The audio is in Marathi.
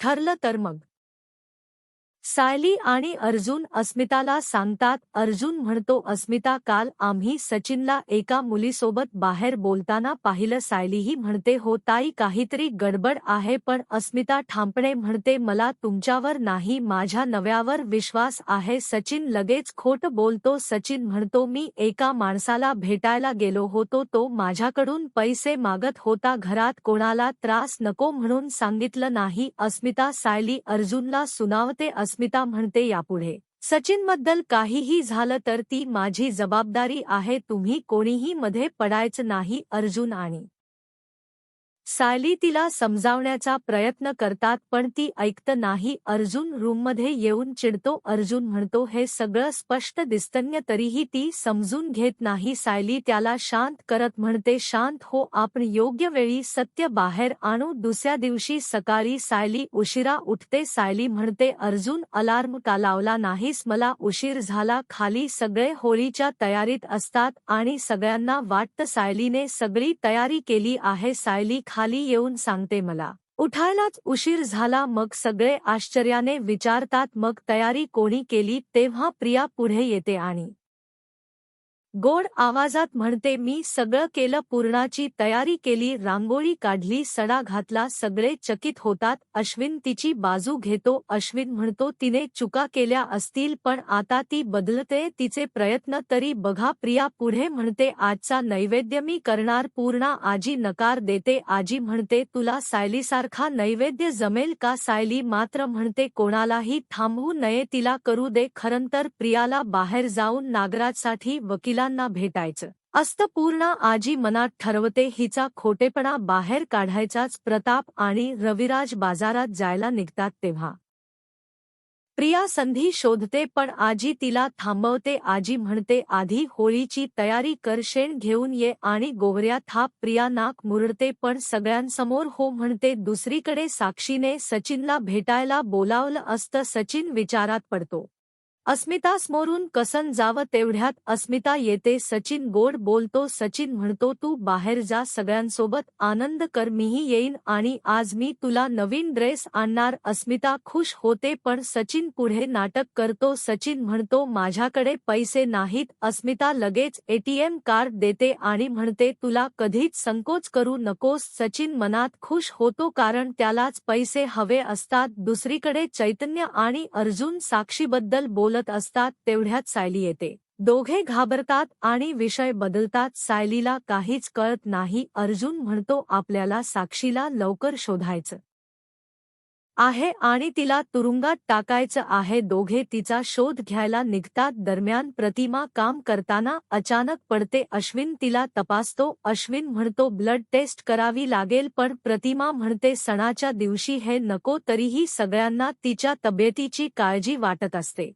ठरलं तर मग सायली आणि अर्जुन अस्मिताला सांगतात. अर्जुन म्हणतो, अस्मिता, काल आम्ही सचिनला एका मुलीसोबत बाहेर बोलताना पाहिलं. सायलीही म्हणते, हो ताई, काहीतरी गडबड आहे. पण अस्मिता ठामपणे म्हणते, मला तुमच्यावर नाही, माझ्या नव्यावर विश्वास आहे. सचिन लगेच खोटं बोलतो. सचिन म्हणतो, मी एका माणसाला भेटायला गेलो होतो, तो माझ्याकडून पैसे मागत होता, घरात कोणाला त्रास नको म्हणून सांगितलं नाही. अस्मिता सायली अर्जुनला सुनावते. अस्मिता म्हणते, यापुढे सचिनबद्दल काहीही झालं तर ती माझी जबाबदारी आहे, तुम्ही कोणीही मध्ये पडायचं नाही. अर्जुन आणि सायली तिला समजावण्याचा प्रयत्न करतात पण ती ऐकत नाही. अर्जुन रूममध्ये येऊन चिडतो. अर्जुन म्हणतो, हे सगळं स्पष्ट दिसतंय तरीही ती समजून घेत नाही. सायली त्याला शांत करत म्हणते, शांत हो, आपण योग्य वेळी सत्य बाहेर आणू. दुसऱ्या दिवशी सकाळी सायली उशिरा उठते. सायली म्हणते, अर्जुन, अलार्म का लावला नाहीस? मला उशीर झाला. खाली सगळे होळीच्या तयारीत असतात आणि सगळ्यांना वाटतं सायलीने सगळी तयारी केली आहे. सायली खाली येऊन सांगते, मला उठायलाच उशीर झाला. मग सगळे आश्चर्याने विचारतात, मग तयारी कोणी केली? तेव्हा प्रिया पुढे येते आणि गोड आवाजात म्हणते, मी सगळं केलं, पूर्णाची तयारी केली, रांगोळी काढली, सडा घातला. सगळे चकित होतात. अश्विन तिची बाजू घेतो. अश्विन म्हणतो, तिने चुका केल्या असतील पण आता ती बदलते, तिचे प्रयत्न तरी बघा. प्रिया पुढे म्हणते, आजचा नैवेद्य मी करणार. पूर्णा आजी नकार देते. आजी म्हणते, तुला सायलीसारखा नैवेद्य जमेल का? सायली मात्र म्हणते, कोणालाही थांबवू नये, तिला करू दे. खरंतर प्रियाला बाहेर जाऊन नागराजसाठी वकिलांना भेटायचं असतं. पूर्णा आजी मनात ठरवते, हिचा खोटेपणा बाहेर काढायचाच. प्रताप आणि रविराज बाजारात जायला निघतात तेव्हा प्रिया संधी शोधते पण आजी तिला थांबवते. आजी म्हणते, आधी होळीची तयारी कर, शेण घेऊन ये आणि गोवऱ्या थाप. प्रिया नाक मुरडते पण सगळ्यांसमोर हो म्हणते. दुसरीकडे साक्षीने सचिनला भेटायला बोलावलं असतं. सचिन विचारात पडतो. अस्मिता समोरून कसन जावं तेवढ्यात अस्मिता येते. सचिन गोड बोलतो. सचिन म्हणतो, तू बाहेर जा, सगळ्यांसोबत आनंद कर, मीही येईन आणि आज मी तुला नवीन ड्रेस आणणार. अस्मिता खुश होते पण सचिन पुढे नाटक करतो. सचिन म्हणतो, माझ्याकडे पैसे नाहीत. अस्मिता लगेच एटीएम कार्ड देते आणि म्हणते, तुला कधीच संकोच करू नकोस. सचिन मनात खुश होतो कारण त्यालाच पैसे हवे असतात. दुसरीकडे चैतन्य आणि अर्जुन साक्षीबद्दल बोलत असतात. तेवढ्यात सायली येते. दोघे घाबरतात आणि विषय बदलतात. सायलीला काहीच कळत नाही. अर्जुन म्हणतो, आपल्याला साक्षीला लवकर शोधायचं आहे आणि तिला तुरुंगात टाकायचं आहे. दोघे तिचा शोध घ्यायला निघतात. दरम्यान प्रतिमा काम करताना अचानक पडते. अश्विन तिला तपासतो. अश्विन म्हणतो, ब्लड टेस्ट करावी लागेल पण प्रतिमा म्हणते, सणाच्या दिवशी हे नको. तरीही सगळ्यांना तिच्या तब्येतीची काळजी वाटत असते.